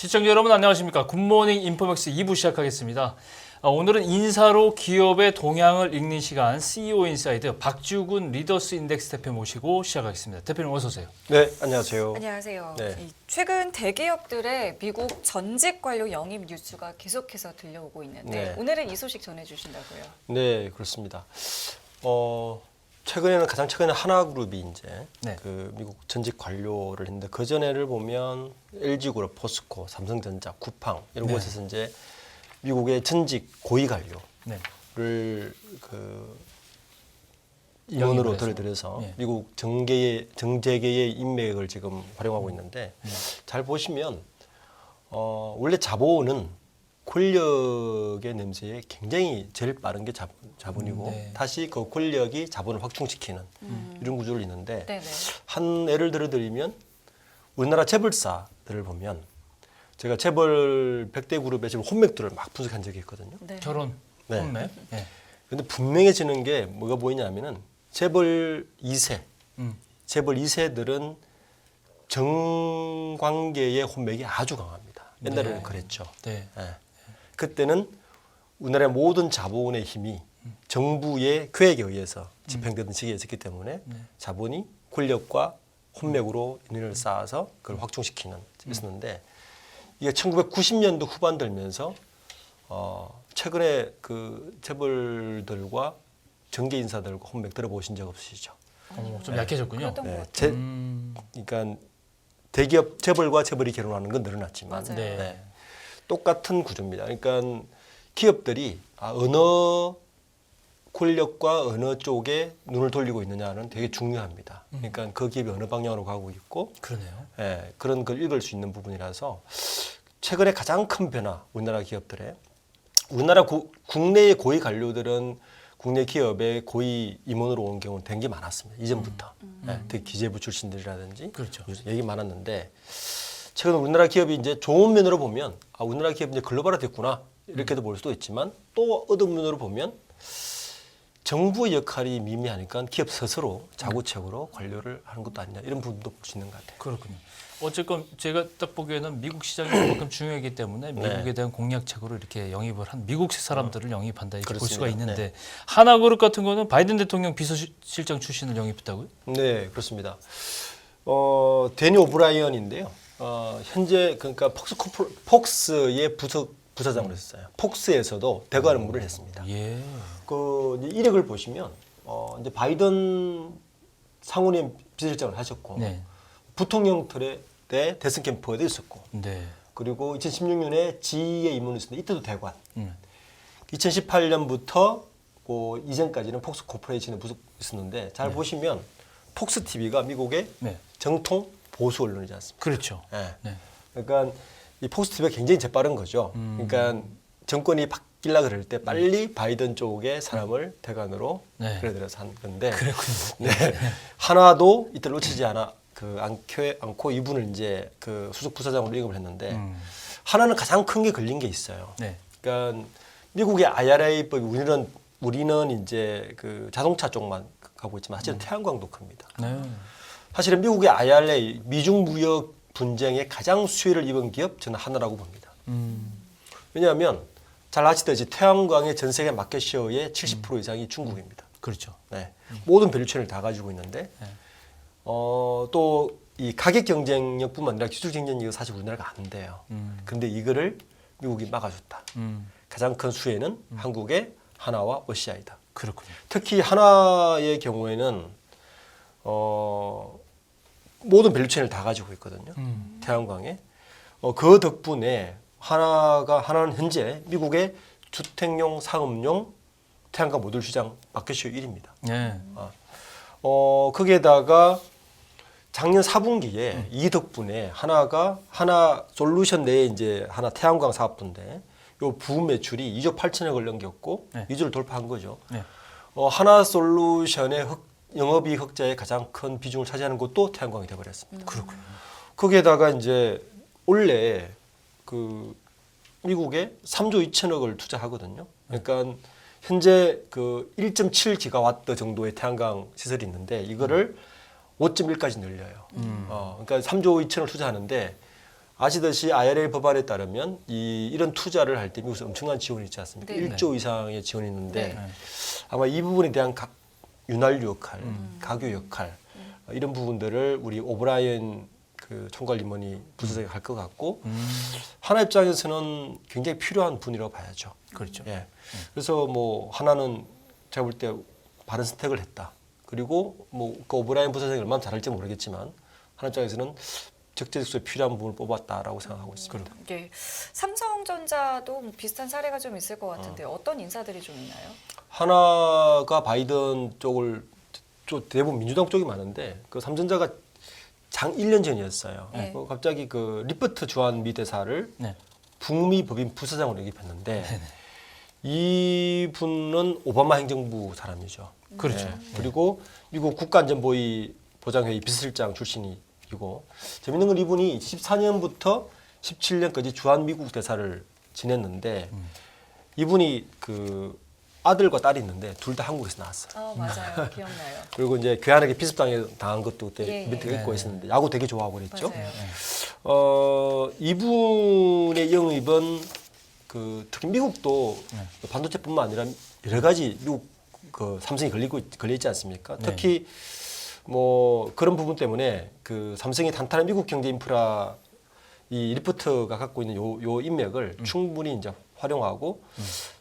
시청자 여러분 안녕하십니까. 굿모닝 인포맥스 2부 시작하겠습니다. 오늘은 인사로 기업의 동향을 읽는 시간 CEO 인사이드 박지훈 리더스 인덱스 대표 모시고 시작하겠습니다. 대표님 어서 오세요. 네, 안녕하세요. 안녕하세요. 네. 최근 대기업들의 미국 전직 관료 영입 뉴스가 계속해서 들려오고 있는데 네. 오늘은 이 소식 전해주신다고요? 네, 그렇습니다. 최근에는 가장 최근에 하나그룹이 이제 네. 그 미국 전직 관료를 했는데 그 전에를 보면 LG그룹, 포스코, 삼성전자, 쿠팡 이런 네. 곳에서 이제 미국의 전직 고위 관료를 네. 그 영입을 임원으로 해서. 들여서 네. 미국 정재계의 인맥을 지금 활용하고 있는데 잘 보시면 원래 자본은 권력의 냄새에 굉장히 제일 빠른 게 자본이고 네. 다시 그 권력이 자본을 확충시키는 이런 구조를 있는데 네네. 한 예를 들어드리면 우리나라 재벌사들을 보면 제가 재벌 100대 그룹의 지금 혼맥들을 막 분석한 적이 있거든요. 네. 결혼, 네. 혼매. 네. 근데 분명해지는 게 뭐가 보이냐면은 재벌 2세, 재벌 2세들은 정관계의 혼맥이 아주 강합니다. 옛날에는 네. 그랬죠. 네. 예. 그때는 우리나라의 모든 자본의 힘이 정부의 계획에 의해서 집행되던 시기에 있었기 때문에 자본이 권력과 혼맥으로 인연을 쌓아서 그걸 확충시키는 있었는데 이게 1990년도 후반 들면서 최근에 그 재벌들과 정계 인사들과 혼맥 들어보신 적 없으시죠? 좀 약해졌군요. 그랬던 것 네. 같아요. 그러니까 대기업 재벌과 재벌이 결혼하는 건 늘어났지만 맞아요. 네. 똑같은 구조입니다. 그러니까 기업들이 어느 권력과 어느 쪽에 눈을 돌리고 있느냐는 되게 중요합니다. 그러니까 그 기업이 어느 방향으로 가고 있고 그러네요. 그런 걸 읽을 수 있는 부분이라서 최근에 가장 큰 변화 우리나라 기업들의 우리나라 국내의 고위 관료들은 국내 기업의 고위 임원으로 온 경우는 되게 많았습니다. 이전부터 특히 기재부 출신들이라든지 그렇죠. 얘기 많았는데 최근 우리나라 기업이 이제 좋은 면으로 보면 우리나라 기업이 이제 글로벌화 됐구나 이렇게도 볼 수도 있지만 또 어떤 면으로 보면 정부의 역할이 미미하니까 기업 스스로 자구책으로 관료를 하는 것도 아니냐 이런 부분도 볼 수 있는 것 같아요. 그렇군요. 어쨌건 제가 딱 보기에는 미국 시장이 그만큼 중요하기 때문에 미국에 대한 공략책으로 이렇게 영입을 한 미국 사람들을 영입한다 이렇게 볼 수가 그렇습니다. 있는데 하나그룹 같은 거는 바이든 대통령 비서실장 출신을 영입했다고요? 네, 그렇습니다. 데니 오브라이언인데요. 현재 그러니까 폭스의 부사장으로 했어요. 폭스에서도 대관 업무를 했습니다. 예. 그 이제 이력을 보시면 이제 바이든 상원의원 비서실장을 하셨고 네. 부통령 때 대선 캠프에도 있었고 네. 그리고 2016년에 지휘에 입문을 했는데 이때도 대관. 음. 2018년부터 그 이전까지는 폭스 코퍼레이션에 있었는데 잘 보시면 폭스 TV가 미국의 네. 정통 보수 언론이지 않습니까? 그렇죠. 예. 네. 그러니까 이 폭스 TV가 굉장히 재빠른 거죠. 그러니까 정권이 바뀌려 그럴 때 빨리 바이든 쪽의 사람을 대관으로 네. 그래들여서 한 건데 그랬군요. 네. 하나도 이때 놓치지 않고 이분을 이제 그 수석 부사장으로 임명을 했는데 하나는 가장 큰 게 걸린 게 있어요. 네. 그러니까 미국의 IRA법이 우리는 이제 그 자동차 쪽만 가고 있지만 사실은 태양광도 큽니다. 네. 사실은 미국의 IRA 미중 무역 분쟁에 가장 수혜를 입은 기업 저는 하나라고 봅니다. 왜냐하면 잘 아시다시피 태양광의 전 세계 마켓 쉐어의 70% 이상이 중국입니다. 그렇죠. 네. 모든 밸류체인을 다 가지고 있는데 또 이 가격 경쟁력뿐만 아니라 기술 경쟁력이 사실 우리나라가 안 돼요. 그런데 이거를 미국이 막아줬다. 가장 큰 수혜는 한국의 하나와 OCI다. 그렇군요. 특히 하나의 경우에는 모든 밸류체인을 다 가지고 있거든요. 태양광에. 그 덕분에 하나는 현재 미국의 주택용, 상업용 태양광 모듈 시장 마켓쉐어 1위입니다. 네. 거기에다가 작년 4분기에 이 덕분에 하나 솔루션 내에 이제 하나 태양광 사업부인데 요 부분 매출이 2조 8천억을 넘겼고 네. 2조를 돌파한 거죠. 네. 하나 솔루션의 영업이익 흑자의 가장 큰 비중을 차지하는 것도 태양광이 되어버렸습니다. 그렇군요. 거기에다가 이제 원래 그 미국에 3조 2천억을 투자하거든요. 그러니까 현재 그 1.7 기가와트 정도의 태양광 시설이 있는데 이거를 5.1까지 늘려요. 그러니까 3조 2천을 투자하는데 아시듯이 IRA 법안에 따르면 이런 투자를 할 때 미국에서 엄청난 지원이 있지 않습니까? 네. 1조 이상의 지원이 있는데 네. 아마 이 부분에 대한 윤활유 역할, 가교 역할 이런 부분들을 우리 오브라이언 그 총괄임원이 부서장이 할 것 같고 하나 입장에서는 굉장히 필요한 분이라고 봐야죠. 그렇죠. 예. 그래서 뭐 하나는 제가 볼 때 바른 선택을 했다. 그리고 뭐 그 오브라이언 부서장이 얼마나 잘할지 모르겠지만 하나 입장에서는 적재적소에 필요한 부분을 뽑았다라고 생각하고 있습니다. 예. 삼성전자도 뭐 비슷한 사례가 좀 있을 것 같은데 어떤 인사들이 좀 있나요? 하나가 바이든 쪽을 대부분 민주당 쪽이 많은데 그 삼성전자가 장 1년 전이었어요. 네. 갑자기 그 리퍼트 주한미 대사를 네. 북미 법인 부서장으로 영입했는데 이분은 오바마 행정부 사람이죠. 그렇죠. 네. 그리고 미국 국가안전보위 보장회의 비서실장 출신이고 재밌는 건 이분이 14년부터 17년까지 주한미국 대사를 지냈는데 이분이 그 아들과 딸이 있는데 둘 다 한국에서 나왔어요. 맞아요. 기억나요. 그리고 이제 괴한하게 피습당한 것도 그때 예, 예. 이벤트가 있고 했었는데 야구 되게 좋아하고 그랬죠. 맞아요. 이분의 영입은 그 특히 미국도 반도체뿐만 아니라 여러 가지 미국 그 삼성이 걸려 있지 않습니까? 특히 뭐 그런 부분 때문에 그 삼성이 탄탄한 미국 경제 인프라 이 리포트가 갖고 있는 요 인맥을 충분히 이제 활용하고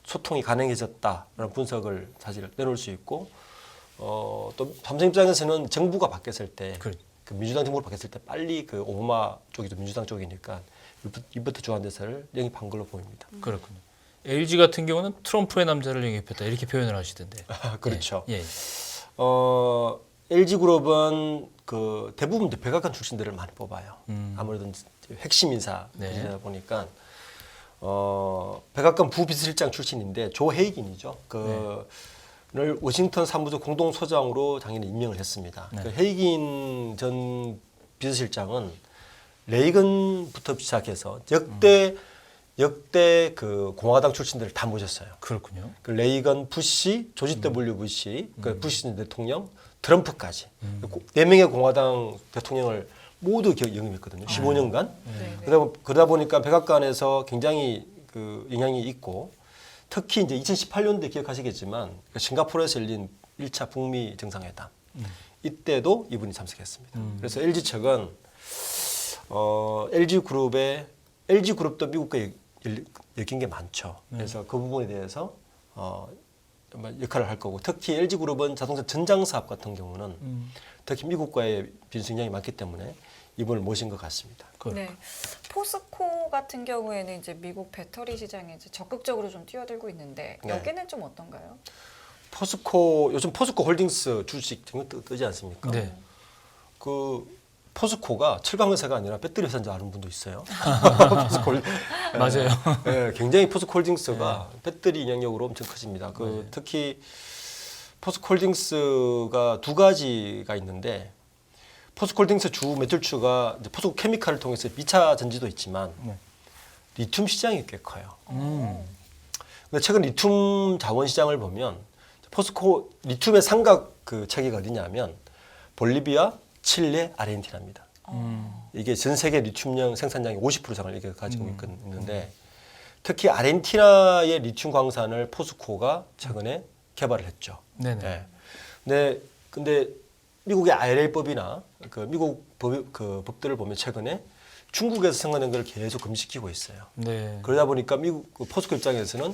소통이 가능해졌다라는 분석을 사실 내놓을 수 있고 또 삼성 입장에서는 정부가 바뀌었을 때 그 민주당 정부가 바뀌었을 때 빨리 그 오바마 쪽이도 민주당 쪽이니까 리포트 주한대사를 영입한 걸로 보입니다. 그렇군요. LG 같은 경우는 트럼프의 남자를 영입했다 이렇게 표현을 하시던데. 그렇죠. 예. LG그룹은 그 대부분 백악관 출신들을 많이 뽑아요. 아무래도 핵심 인사이다 네. 보니까 백악관 부비서실장 출신인데 조 헤이긴이죠. 를 워싱턴 사무소 공동소장으로 작년에 임명을 했습니다. 네. 그 헤이긴 전 비서실장은 레이건부터 시작해서 역대 그 공화당 출신들을 다 모셨어요. 그렇군요. 그 레이건, 부시, 조지 W 부시, 그 부시 대통령, 트럼프까지 4명의 공화당 대통령을 모두 영입했거든요. 15년간. 네. 그러다 보니까 백악관에서 굉장히 그 영향이 있고 특히 이제 2018년도에 기억하시겠지만 싱가포르에서 열린 1차 북미 정상회담 이때도 이분이 참석했습니다. 그래서 LG 측은 LG 그룹도 미국과 엮인 게 많죠. 그래서 그 부분에 대해서 역할을 할 거고 특히 LG 그룹은 자동차 전장 사업 같은 경우는 특히 미국과의 빈승량이 많기 때문에 이분을 모신 것 같습니다. 네. 포스코 같은 경우에는 이제 미국 배터리 시장에 이제 적극적으로 좀 뛰어들고 있는데 네. 여기는 좀 어떤가요? 요즘 포스코 홀딩스 주식 뜨지 않습니까? 네. 그 포스코가 철강 회사가 아니라 배터리 회사인 줄 아는 분도 있어요. 맞아요. 네, 굉장히 포스코 홀딩스가 배터리 영역으로 엄청 커집니다. 특히 포스코 홀딩스가 두 가지가 있는데 포스코 홀딩스 주 매출추가 이제 포스코 케미칼을 통해서 2차 전지도 있지만 리튬 시장이 꽤 커요. 근데 최근 리튬 자원 시장을 보면 포스코 리튬의 삼각 그 체계가 어디냐면 볼리비아, 칠레, 아르헨티나입니다. 이게 전 세계 리튬 생산량의 50% 이상을 이게 가지고 있는데 특히 아르헨티나의 리튬 광산을 포스코가 최근에 개발을 했죠. 네네. 네. 근데 미국의 IRA법이나 그 미국 법들을 보면 최근에 중국에서 생산된 걸 계속 금지시키고 있어요. 네. 그러다 보니까 미국 포스코 입장에서는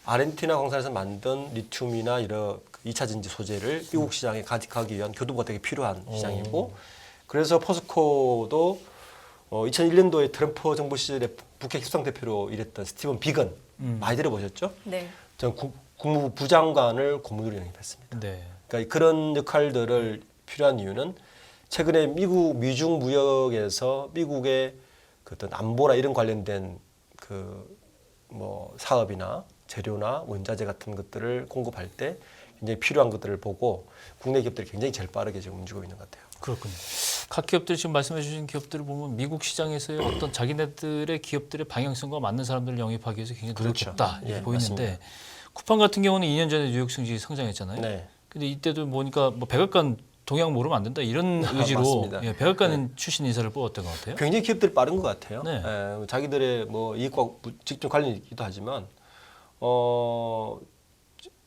아르헨티나 광산에서 만든 리튬이나 이런 2차 전지 소재를 미국 시장에 가기 위한 교두보가 되게 필요한 시장이고 그래서 포스코도 2001년도에 트럼프 정부 시절에 북핵 협상 대표로 일했던 스티븐 비건 많이 들어보셨죠? 네. 전 국무부 부장관을 고문으로 영입했습니다. 네. 그러니까 그런 역할들을 필요한 이유는 최근에 미중 무역에서 미국의 그 어떤 안보나 이런 관련된 그 뭐 사업이나 재료나 원자재 같은 것들을 공급할 때 굉장히 필요한 것들을 보고 국내 기업들이 굉장히 제일 빠르게 지금 움직이고 있는 것 같아요. 그렇군요. 각 기업들 지금 말씀해 주신 기업들을 보면 미국 시장에서의 어떤 자기네들의 기업들의 방향성과 맞는 사람들을 영입하기 위해서 굉장히 노력했다 이렇게 예, 보이는데 맞습니다. 쿠팡 같은 경우는 2년 전에 뉴욕 증시 성장했잖아요. 네. 근데 이때도 보니까 뭐 백악관 동향 모르면 안 된다 이런 의지로 맞습니다. 예, 백악관 출신 인사를 뽑았던 것 같아요. 굉장히 기업들이 빠른 것 같아요. 네. 자기들의 뭐 이익과 직접 관련이 있기도 하지만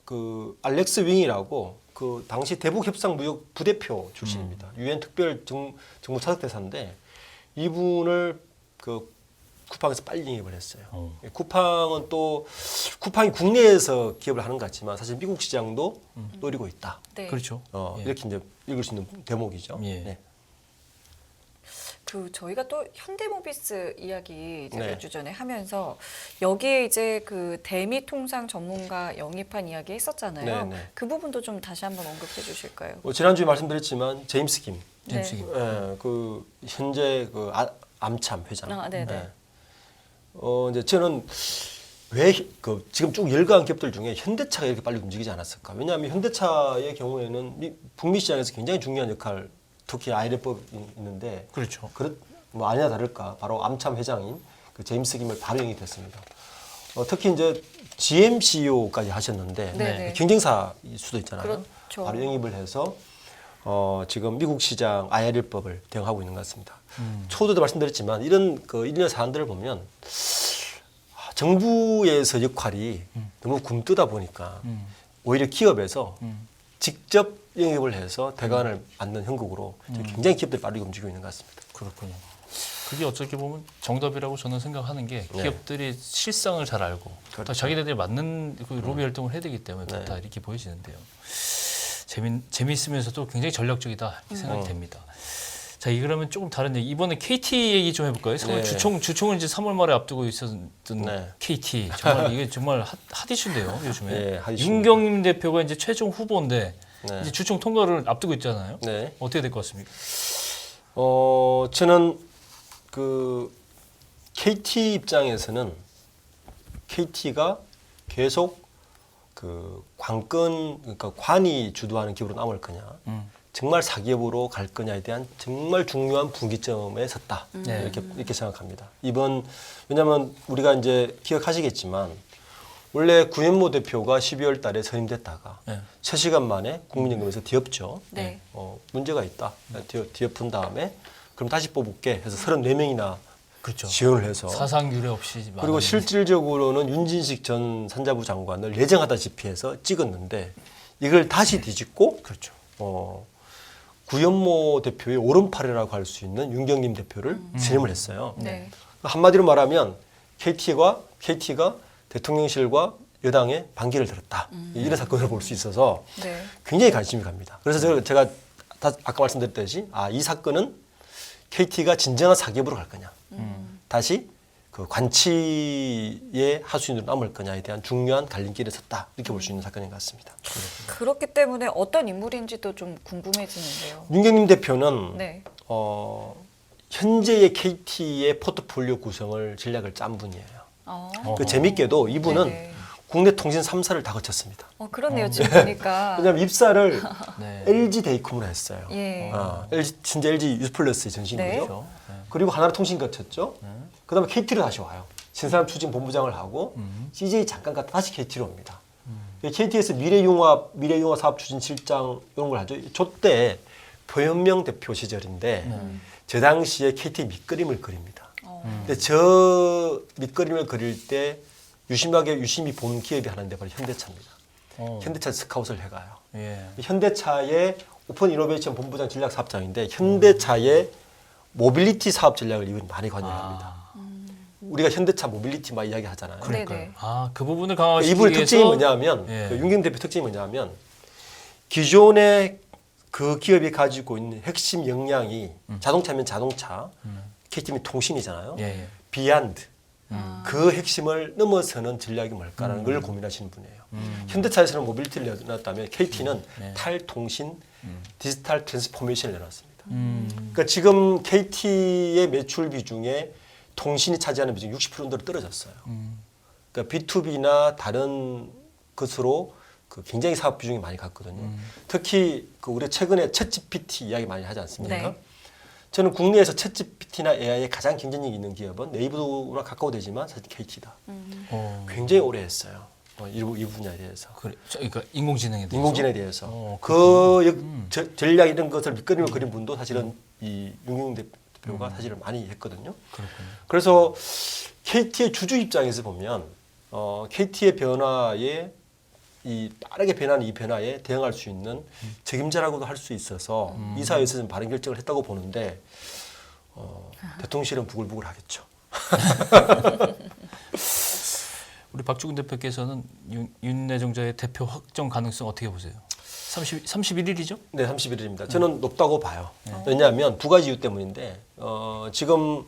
그 알렉스 윙이라고 그 당시 대북 협상 무역 부대표 출신입니다. 유엔 특별 정부 차석 대사인데 이분을 그 쿠팡에서 빨리 영입을 했어요. 쿠팡은 또 쿠팡이 국내에서 기업을 하는 것 같지만 사실 미국 시장도 노리고 있다. 네. 그렇죠. 예. 이렇게 이제 읽을 수 있는 대목이죠. 예. 네. 그 저희가 또 현대모비스 이야기 이제 네. 몇 주 전에 하면서 여기에 이제 그 대미 통상 전문가 영입한 이야기 했었잖아요. 네, 네. 그 부분도 좀 다시 한번 언급해 주실까요? 지난주에 말씀드렸지만 제임스 김, 제임스 김. 그 현재 그 암참 회장. 아, 네네. 예. 이제 저는 왜 그 지금 쭉 열거한 기업들 중에 현대차가 이렇게 빨리 움직이지 않았을까? 왜냐하면 현대차의 경우에는 북미 시장에서 굉장히 중요한 역할, 특히 IRA법이 있는데 그렇죠. 뭐 아니나 다를까 바로 암참 회장인 그 제임스 김을 바로 영입했습니다. 특히 이제 GM CEO까지 하셨는데 네네. 경쟁사일 수도 있잖아요. 그렇죠. 바로 영입을 해서 지금 미국 시장 IRA법을 대응하고 있는 것 같습니다. 초도도 말씀드렸지만 이런 그 일련의 사안들을 보면 정부에서 역할이 너무 굼뜨다 보니까 오히려 기업에서 직접 영입을 해서 대관을 받는 형국으로 굉장히 기업들이 빠르게 움직이고 있는 것 같습니다. 그렇군요. 그게 어떻게 보면 정답이라고 저는 생각하는 게 네. 기업들이 실상을 잘 알고 또 그렇죠. 자기네들이 맞는 그 로비 활동을 해야 되기 때문에 네. 다 이렇게 보여지는데요. 재미있으면서도 굉장히 전략적이다 이렇게 생각이 됩니다. 자, 그러면 조금 다른 얘기. 이번에 KT 얘기 좀 해볼까요? 네. 주총을 이제 3월 말에 앞두고 있었던 네. KT. 정말 이게 정말 핫 이슈인데요, 요즘에. 네, 핫 이슈입니다. 윤경림 대표가 이제 최종 후보인데 네. 이제 주총 통과를 앞두고 있잖아요. 네. 어떻게 될 것 같습니까? 저는 그 KT 입장에서는 KT가 계속 그 관건, 그러니까 관이 주도하는 기업으로 남을 거냐, 정말 사기업으로 갈 거냐에 대한 정말 중요한 분기점에 섰다. 네. 이렇게 생각합니다. 왜냐하면 우리가 이제 기억하시겠지만 원래 구현모 대표가 12월 달에 선임됐다가 네. 3시간 만에 국민연금에서 뒤엎죠. 네. 문제가 있다. 뒤엎은 다음에 그럼 다시 뽑을게 해서 34명이나 그렇죠. 지원을 해서 사상 유례 없이 그리고 많은 실질적으로는 윤진식 전 산자부 장관을 내정하다시피 해서 찍었는데 이걸 다시 뒤집고 그렇죠. 구현모 대표의 오른팔이라고 할 수 있는 윤경림 대표를 선임을 했어요. 네. 한마디로 말하면 KT가 대통령실과 여당의 반기를 들었다. 이런 사건을 볼 수 있어서 네. 굉장히 관심이 갑니다. 그래서 제가 아까 말씀드렸듯이 이 사건은 KT가 진정한 사기업으로 갈 거냐, 다시 그 관치의 하수인으로 남을 거냐에 대한 중요한 갈림길에 섰다 이렇게 볼 수 있는 사건인 것 같습니다. 그렇기 때문에 어떤 인물인지도 좀 궁금해지는데요. 윤경림 대표는 네. 현재의 KT의 포트폴리오 구성을 전략을 짠 분이에요. 그 재밌게도 이분은 네네. 국내 통신 3사를 다 거쳤습니다. 그렇네요. 지금 보니까. 왜냐하면 입사를 네. LG 데이컴으로 했어요. 예. 현재 LG 유스플러스의 전신이죠. 네. 그렇죠. 네. 그리고 하나통신 거쳤죠. 그다음에 KT로 다시 와요. 신사람 추진 본부장을 하고 CJ 잠깐 갔다 다시 KT로 옵니다. KT에서 미래융합 사업 추진실장 이런 걸 하죠. 저때 표현명 대표 시절인데 저 당시에 KT 밑그림을 그립니다. 근데 저 밑그림을 그릴 때 유심히 본 기업이 하나인데 바로 현대차입니다. 현대차 스카웃을 해가요. 예. 현대차의 오픈 이노베이션 본부장 전략 사업장인데 현대차의 모빌리티 사업 전략을 이분이 많이 관여합니다. 우리가 현대차 모빌리티 막 이야기 하잖아요. 네네. 그 부분을 강화시키기 이분의 위해서 특징이 뭐냐면 예. 그 윤경 대표 특징이 뭐냐면 기존의 그 기업이 가지고 있는 핵심 역량이 자동차면 자동차, KT면 통신이잖아요. 예. 비안드 그 핵심을 넘어서는 전략이 뭘까라는 걸 고민하시는 분이에요. 현대차에서는 모빌리티를 내놨다면 KT는 탈통신 디지털 트랜스포메이션을 내놨습니다. 그러니까 지금 KT의 매출 비중에 통신이 차지하는 비중이 60%로 떨어졌어요. 그러니까 B2B나 다른 것으로 그 굉장히 사업 비중이 많이 갔거든요. 특히 그 우리 최근에 챗GPT 이야기 많이 하지 않습니까? 네. 저는 국내에서 챗GPT나 AI에 가장 경쟁력이 있는 기업은 네이버나 가까워되지만 사실 KT다. 굉장히 오래 했어요. 이 분야에 대해서. 그러니까 인공지능에 대해서. 인공지능에 대해서. 그렇군요. 전략 이런 것을 밑그림을 그린 분도 사실은 이 윤경 대표가 사실은 많이 했거든요. 그렇군요. 그래서 KT의 주주 입장에서 보면 KT의 변화에 이 빠르게 변하는 이 변화에 대응할 수 있는 책임자라고도 할 수 있어서 이사회에서 좀 바른 결정을 했다고 보는데 대통령실은 부글부글 하겠죠. 우리 박주근 대표께서는 윤내정자의 대표 확정 가능성 어떻게 보세요? 31일이죠? 네, 31일입니다. 저는 높다고 봐요. 왜냐하면 두 가지 이유 때문인데 지금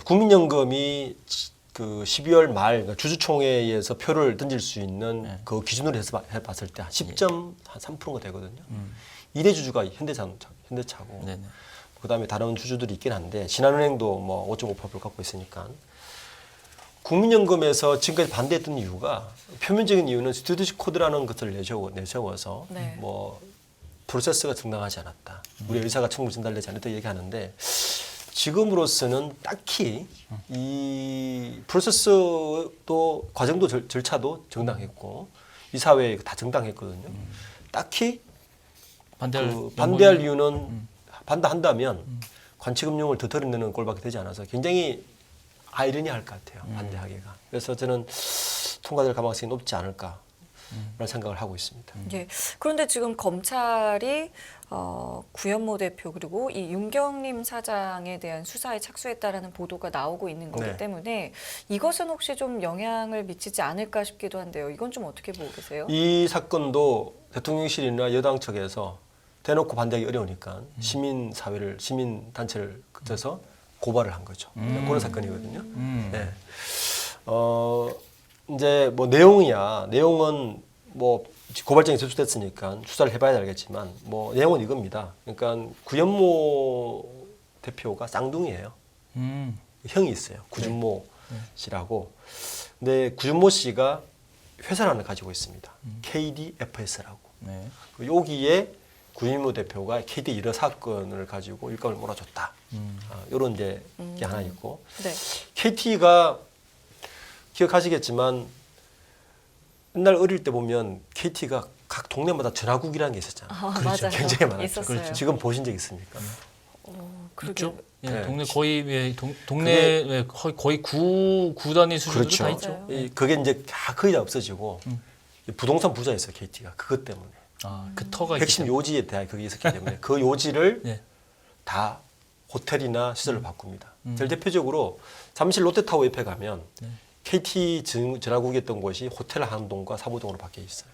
국민연금이 그 12월 말 그러니까 주주총회에서 표를 던질 수 있는 그 기준으로 해서 해봤을 때 10.3%가 되거든요. 2대 주주가 현대차고 네네. 그다음에 다른 주주들이 있긴 한데 신한은행도 뭐 5.5%를 갖고 있으니까 국민연금에서 지금까지 반대했던 이유가 표면적인 이유는 스튜디오 코드라는 것을 내세워서 네. 뭐 프로세스가 정당하지 않았다. 우리 의사가 충분히 전달되지 않았다 얘기하는데 지금으로서는 딱히 이 프로세스도 과정도 절차도 정당했고 이사회 다 정당했거든요. 딱히 반대할 이유는 반대한다면 관치금융을 더 덜어내는 꼴밖에 되지 않아서 굉장히 아이러니할 것 같아요. 반대하기가. 그래서 저는 통과될 가능성이 높지 않을까라는 생각을 하고 있습니다. 예. 그런데 지금 검찰이 구현모 대표 그리고 이 윤경림 사장에 대한 수사에 착수했다라는 보도가 나오고 있는 거기 네. 때문에 이것은 혹시 좀 영향을 미치지 않을까 싶기도 한데요. 이건 좀 어떻게 보고 계세요? 이 사건도 대통령실이나 여당 측에서 대놓고 반대하기 어려우니까 시민단체를 거쳐서 고발을 한 거죠. 그런 사건이거든요. 네. 이제 뭐 내용은 뭐 고발장이 접수됐으니까 수사를 해봐야 알겠지만 뭐 내용은 이겁니다. 그러니까 구현모 대표가 쌍둥이에요. 형이 있어요. 구준모 씨라고. 근데 구준모 씨가 회사를 하나 가지고 있습니다. KDFS라고. 네. 여기에 구현모 대표가 KD 일화 사건을 가지고 일감을 몰아줬다. 이런 이제 게 하나 있고. 네. KT가 기억하시겠지만 옛날 어릴 때 보면 KT가 각 동네마다 전화국이라는 게 있었잖아요. 맞아요. 굉장히 많았죠. 있었어요. 그렇죠. 지금 보신 적 있습니까? 있죠? 예, 네. 동네 거의 동네 거의 구 단위 수준으로 그렇죠. 다 있죠. 맞아요. 그게 이제 거의 다 없어지고 부동산 부자였어요. KT가 그것 때문에 그 터가 핵심 있기 요지에 대한 그게 있었기 때문에 그 요지를 네. 다 호텔이나 시설로 바꿉니다. 제일 대표적으로 잠실 롯데타워 옆에 가면 KT 전화국이었던 곳이 호텔 한동과 사무동으로 바뀌어 있어요.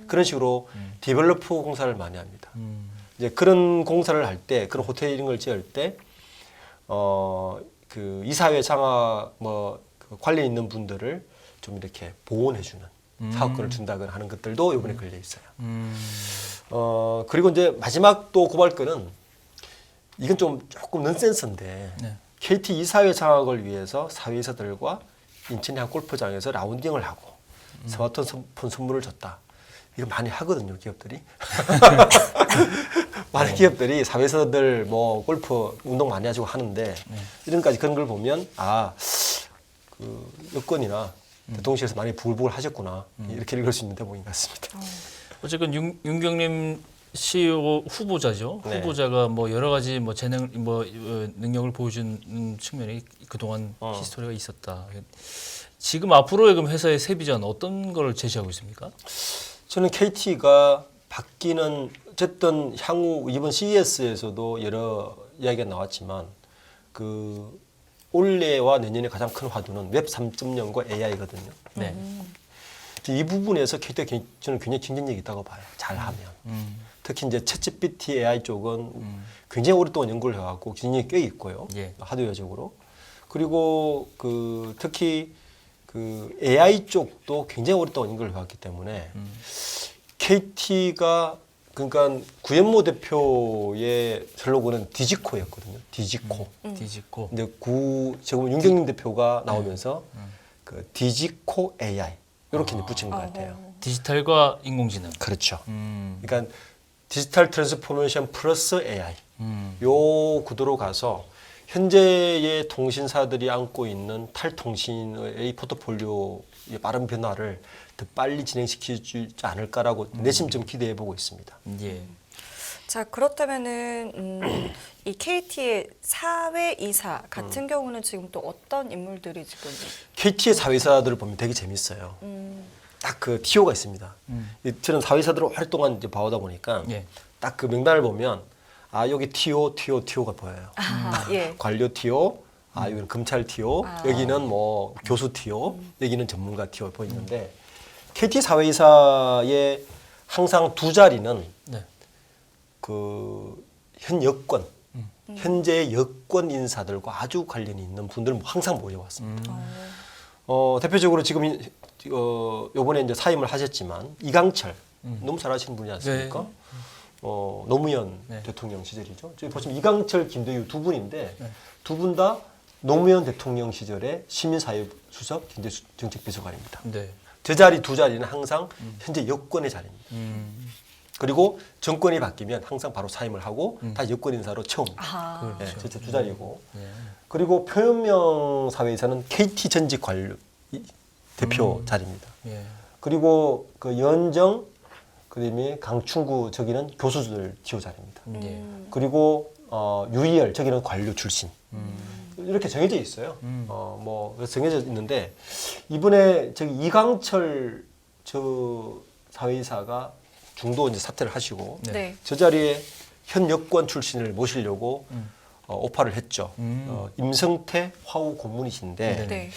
그런 식으로 디벨로퍼 공사를 많이 합니다. 이제 그런 공사를 할 때, 그런 호텔 이런 걸 지을 때, 그 이사회 장악 그 관련 있는 분들을 좀 이렇게 보온해주는 사업권을 준다거나 하는 것들도 이번에 걸려 있어요. 그리고 이제 마지막 또 고발건은 이건 조금 넌센스인데 네. KT 이사회 장악을 위해서 사회이사들과 인천의 한 골프장에서 라운딩을 하고 스마트폰 선물을 줬다. 이거 많이 하거든요, 기업들이. 많은 기업들이 사회이사들 뭐 골프 운동 많이 하시고 하는데 이런까지 그런 걸 보면 그 여권이나 대통령실에서 많이 부글부글 하셨구나 이렇게 읽을 수 있는 대목인 것 같습니다. 어쨌든 윤경림 CEO 후보자죠. 네. 후보자가 뭐 여러 가지 뭐 재능 능력을 보여준 측면이 그동안 히스토리가 있었다. 지금 앞으로의 그럼 회사의 새 비전 어떤 걸 제시하고 있습니까? 저는 KT가 바뀌는 어쨌든 향후 이번 CES에서도 여러 이야기가 나왔지만 그 올해와 내년에 가장 큰 화두는 웹 3.0과 AI거든요. 네. 이 부분에서 KT가 저는 굉장히 경쟁력이 있다고 봐요. 잘하면. 특히 이제 챗GPT AI 쪽은 굉장히 오랫동안 연구를 해왔고 경쟁력이 꽤 있고요. 예. 하드웨어적으로. 그리고 그 특히 그 AI 쪽도 굉장히 오랫동안 연구를 해왔기 때문에 KT가 그러니까 구현모 대표의 슬로건은 디지코였거든요. 디지코. 뒤집고. 근데 지금 윤경림 대표가 나오면서 그 디지코 AI 이렇게 이제 붙인 것 같아요. 디지털과 인공지능. 그렇죠. 그러니까 디지털 트랜스포메이션 플러스 AI 요 구도로 가서 현재의 통신사들이 안고 있는 탈통신의 포트폴리오 이 빠른 변화를 더 빨리 진행시키지 않을까라고 내심 좀 기대해 보고 있습니다. 예. 자, 그렇다면은 이 KT의 사회이사 같은 경우는 지금 또 어떤 인물들이 지금 KT의 사회이사들을 보면 되게 재밌어요. 딱 그 TO가 있습니다. 저는 사회이사들을 활동한 이제 봐오다 보니까 예. 딱 그 명단을 보면 아 여기 TO가 보여요. 예. 관료 TO, 아 여기는 검찰 TO, 아. 여기는 뭐 교수 TO, 여기는 전문가 TO 보이는데 KT 사회이사의 항상 두 자리는 네. 그 현 여권, 현재 여권 인사들과 아주 관련이 있는 분들은 항상 모여왔습니다. 대표적으로 지금 요번에 이제 사임을 하셨지만 이강철 너무 잘하시는 분이지 않습니까? 네. 노무현 네. 대통령 시절이죠. 저기 보시면 이강철, 김대유 두 분인데 두 분 다 노무현 대통령 시절에 시민사회수석, 경제정책비서관입니다. 네. 저 자리 두 자리는 항상 현재 여권의 자리입니다. 그리고 정권이 바뀌면 항상 바로 사임을 하고 다시 여권 인사로 채웁니다. 아. 네, 저 두 자리고. 네. 그리고 표현명 사회에서는 KT 전직 관료 대표 자리입니다. 예. 그리고 그 연정, 그다음에 강충구 저기는 교수들 지호 자리입니다. 예. 그리고 유희열 저기는 관료 출신. 이렇게 정해져 있어요. 뭐 그래서 정해져 있는데 이번에 저기 이강철 저 사회이사가 중도 이제 사퇴를 하시고 네. 네. 저 자리에 현 여권 출신을 모시려고 오파를 했죠. 임성태 화우 고문이신데 네.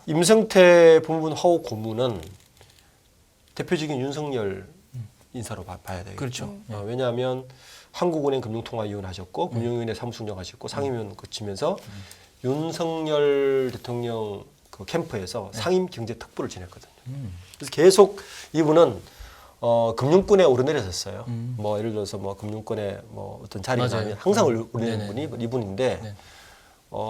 임성태 본부분 화우 고문은 대표적인 윤석열 인사로 봐야 되겠죠. 그렇죠. 왜냐하면 한국은행 금융통화위원 하셨고 금융위원회 사무총장 하셨고 상임위원 거치면서 윤석열 대통령 그 캠프에서 상임 경제특보를 지냈거든요. 그래서 계속 이분은 금융권에 오르내렸었어요. 뭐 예를 들어서 뭐 금융권에 뭐 어떤 자리가 맞아요. 나면 항상 오르내리는 네네. 분이 이분인데 네.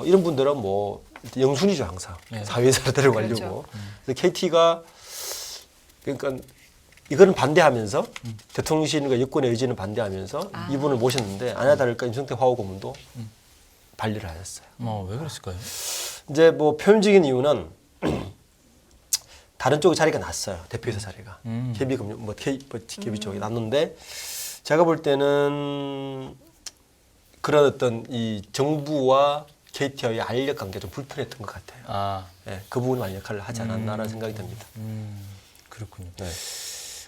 이런 분들은 뭐 영순위죠 항상 네. 사회사를 데려가려고. 그렇죠. 그래서 KT가 그러니까 이거는 반대하면서 대통령실과 여권의 의지는 반대하면서 이분을 모셨는데 아냐 다를까 임성태 화우 고문도 반리를 하셨어요. 왜 그랬을까요? 이제 뭐 표면적인 이유는 다른 쪽에 자리가 났어요. 대표이사 자리가. KB금융, KB 쪽에 났는데 제가 볼 때는 그런 어떤 이 정부와 KT와의 알력 관계가 좀 불편했던 것 같아요. 아, 네, 그 부분이 많이 역할을 하지 않았나라는 생각이 듭니다. 그렇군요. 네.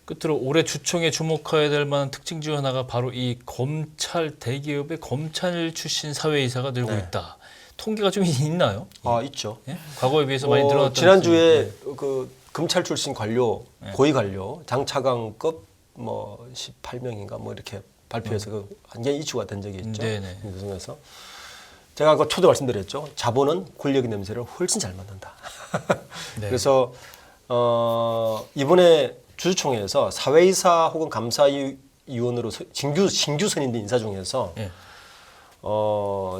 끝으로 올해 주총에 주목해야 될 만한 특징 중 하나가 바로 이 검찰 대기업의 검찰 출신 사회이사가 늘고 네. 있다. 통계가 좀 있나요? 있죠. 예? 과거에 비해서 많이 늘어났다. 지난주에 그 검찰 출신 관료, 고위 관료, 장차관급 뭐 18명인가 뭐 이렇게 발표해서 그 완전히 이슈가 된 적이 있죠. 네네. 그 중에서 제가 아까 초대 말씀드렸죠. 자본은 권력의 냄새를 훨씬 잘 맡는다. 네. 그래서 이번에 주주총회에서 사회이사 혹은 감사위원으로 신규 선임된 인사 중에서 예.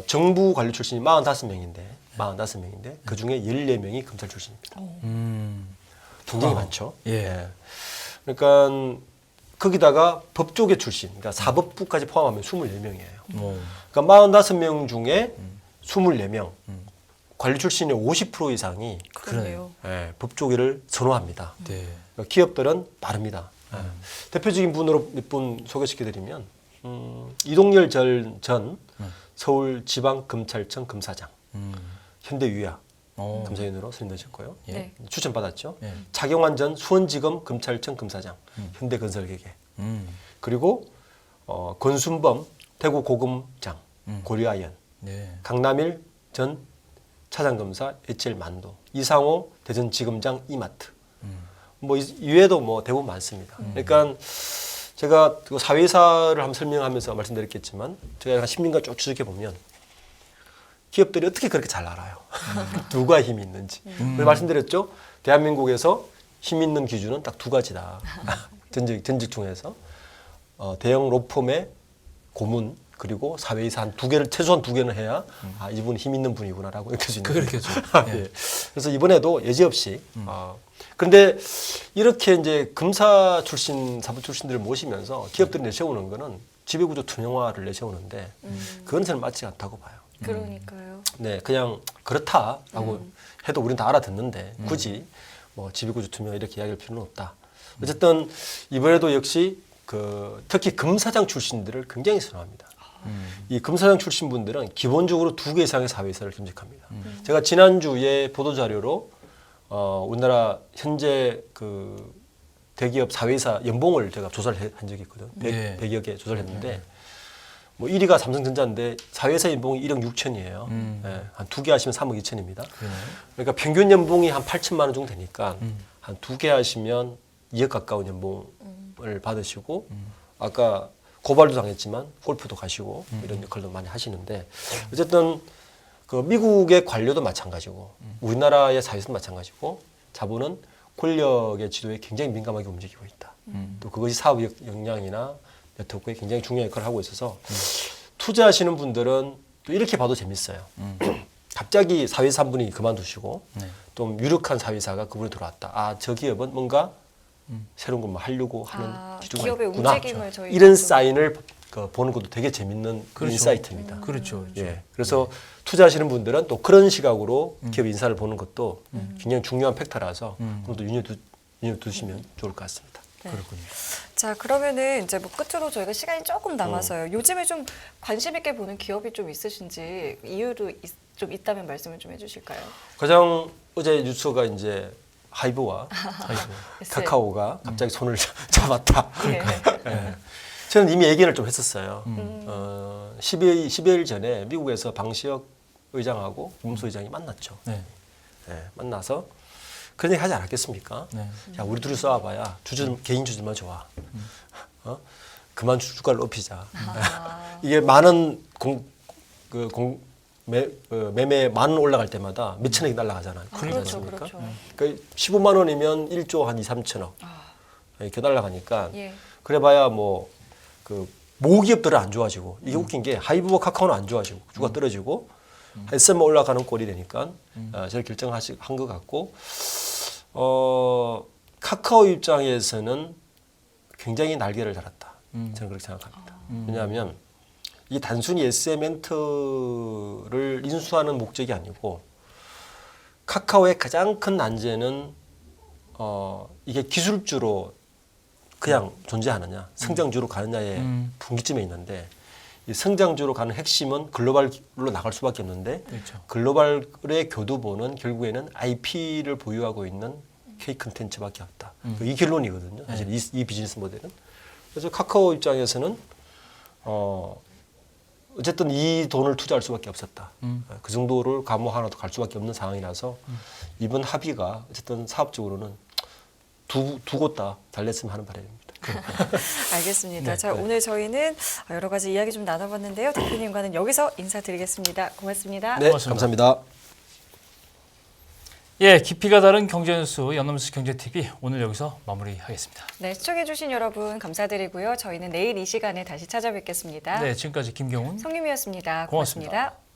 정부 관료 출신이 45명인데 그 중에 14명이 검찰 출신입니다. 굉장히 많죠. 예. 그러니까 거기다가 법조계 출신, 그러니까 사법부까지 포함하면 24명이에요. 그러니까 45명 중에 24명 관료 출신의 50% 이상이 그러네요. 법조계를 선호합니다. 네. 그러니까 기업들은 빠릅니다. 대표적인 분으로 몇 분 소개시켜드리면 이동열 전 서울지방검찰청 검사장, 현대유야 검사위원으로 선임되셨고요. 예. 네. 추천받았죠. 예. 차경환 전 수원지검 검찰청 검사장, 현대건설계계. 그리고 권순범 대구 고검장, 고려아연, 네. 강남일 전 차장검사 HL만도, 이상호 대전지검장 이마트. 뭐 이외에도 뭐 대부분 많습니다. 그러니까 제가 그 사회사를 한번 설명하면서 말씀드렸겠지만 제가 한 10년간 쭉 추적해 보면 기업들이 어떻게 그렇게 잘 알아요. 누가 힘이 있는지. 그래서 말씀드렸죠. 대한민국에서 힘 있는 기준은 딱 두 가지다. 전직 중에서 대형 로펌의 고문 그리고 사회이사 한 두 개를 최소한 두 개는 해야 이분 힘 있는 분이구나라고 느낄 수 있는. 그렇겠죠. 예. 그래서 이번에도 여지없이 그런데 이렇게 이제 검사 출신, 사법 출신들을 모시면서 기업들이 내세우는 거는 지배구조 투명화를 내세우는데 그건 저는 맞지 않다고 봐요. 그러니까요. 네, 그냥 그렇다라고 해도 우리는 다 알아듣는데 굳이 뭐 지배구조 투명 이렇게 이야기할 필요는 없다. 어쨌든 이번에도 역시 특히 검사장 출신들을 굉장히 선호합니다. 이 검사장 출신 분들은 기본적으로 2개 이상의 사회사를 겸직합니다. 제가 지난주에 보도자료로 우리나라 현재 대기업 사회사 연봉을 제가 조사를 한 적이 있거든요. 100여 개 조사를 했는데 뭐 1위가 삼성전자인데 사회사 연봉이 1억 6천이에요. 한 2개 하시면 3억 2천입니다. 그러니까 평균 연봉이 한 8천만 원 정도 되니까 한 2개 하시면 2억 가까운 연봉을 받으시고 아까 고발도 당했지만 골프도 가시고 이런 역할도 많이 하시는데 어쨌든 미국의 관료도 마찬가지고 우리나라의 사회에서도 마찬가지고 자본은 권력의 지도에 굉장히 민감하게 움직이고 있다. 또 그것이 사업 역량이나 네트워크에 굉장히 중요한 역할을 하고 있어서 투자하시는 분들은 또 이렇게 봐도 재밌어요. 갑자기 사회사 한 분이 그만두시고 좀 유력한 사회사가 그분이 들어왔다. 아, 저 기업은 뭔가 새로운 걸 뭐 하려고 하는 기조가 기업의 있구나. 움직임을 저희가 이런 좀- 사인을 보는 것도 되게 재밌는 그렇죠. 인사이트입니다. 그렇죠. 예, 그래서 투자하시는 분들은 또 그런 시각으로 기업 인사를 보는 것도 굉장히 중요한 팩터라서 그것도 유념 두시면 좋을 것 같습니다. 네. 그렇군요. 자, 그러면은 이제 뭐 끝으로 저희가 시간이 조금 남아서요. 요즘에 좀 관심 있게 보는 기업이 좀 있으신지 이유도 좀 있다면 말씀을 좀 해주실까요? 가장 어제 뉴스가 이제 하이브와 SL. 카카오가 갑자기 손을 잡았다. 네. 예. 저는 이미 얘기를 좀 했었어요. 12일 전에 미국에서 방시혁 의장하고 문소 의장이 만났죠. 네. 예, 만나서 그런 얘기 하지 않았겠습니까? 네. 자, 우리 둘이 싸워봐야 개인 주주만 좋아. 그만 주가를 높이자. 이게 많은 매매 만 원 올라갈 때마다 몇천억이 날아가잖아요. 그렇지 그렇죠, 않습니까? 그렇죠. 그러니까 15만 원이면 1조 한 2, 3천억 이렇게 날아가니까 예. 그래봐야 뭐 모기업들은 안 좋아지고 이게 웃긴 게 하이브와 카카오는 안 좋아지고 주가 떨어지고 SM만 올라가는 꼴이 되니까 저를 결정한 것 같고 카카오 입장에서는 굉장히 날개를 달았다. 저는 그렇게 생각합니다. 왜냐하면 이 단순히 SM엔터를 인수하는 목적이 아니고 카카오의 가장 큰 난제는 이게 기술주로 그냥 존재하느냐, 성장주로 가느냐의 분기점에 있는데 이 성장주로 가는 핵심은 글로벌로 나갈 수밖에 없는데 그렇죠. 글로벌의 교두보는 결국에는 IP를 보유하고 있는 K 컨텐츠밖에 없다. 이 결론이거든요. 사실 이 비즈니스 모델은. 그래서 카카오 입장에서는 어쨌든 이 돈을 투자할 수밖에 없었다. 그 정도를 감호하나도 갈 수밖에 없는 상황이라서 이번 합의가 어쨌든 사업적으로는 두 곳 다 잘 냈으면 하는 바람입니다. 알겠습니다. 네, 자, 네. 오늘 저희는 여러 가지 이야기 좀 나눠봤는데요. 대표님과는 여기서 인사드리겠습니다. 고맙습니다. 네, 고맙습니다. 감사합니다. 예, 깊이가 다른 경제뉴스 연합뉴스 경제TV 오늘 여기서 마무리하겠습니다. 네, 시청해주신 여러분 감사드리고요. 저희는 내일 이 시간에 다시 찾아뵙겠습니다. 네, 지금까지 김경훈 성님이었습니다. 고맙습니다. 고맙습니다.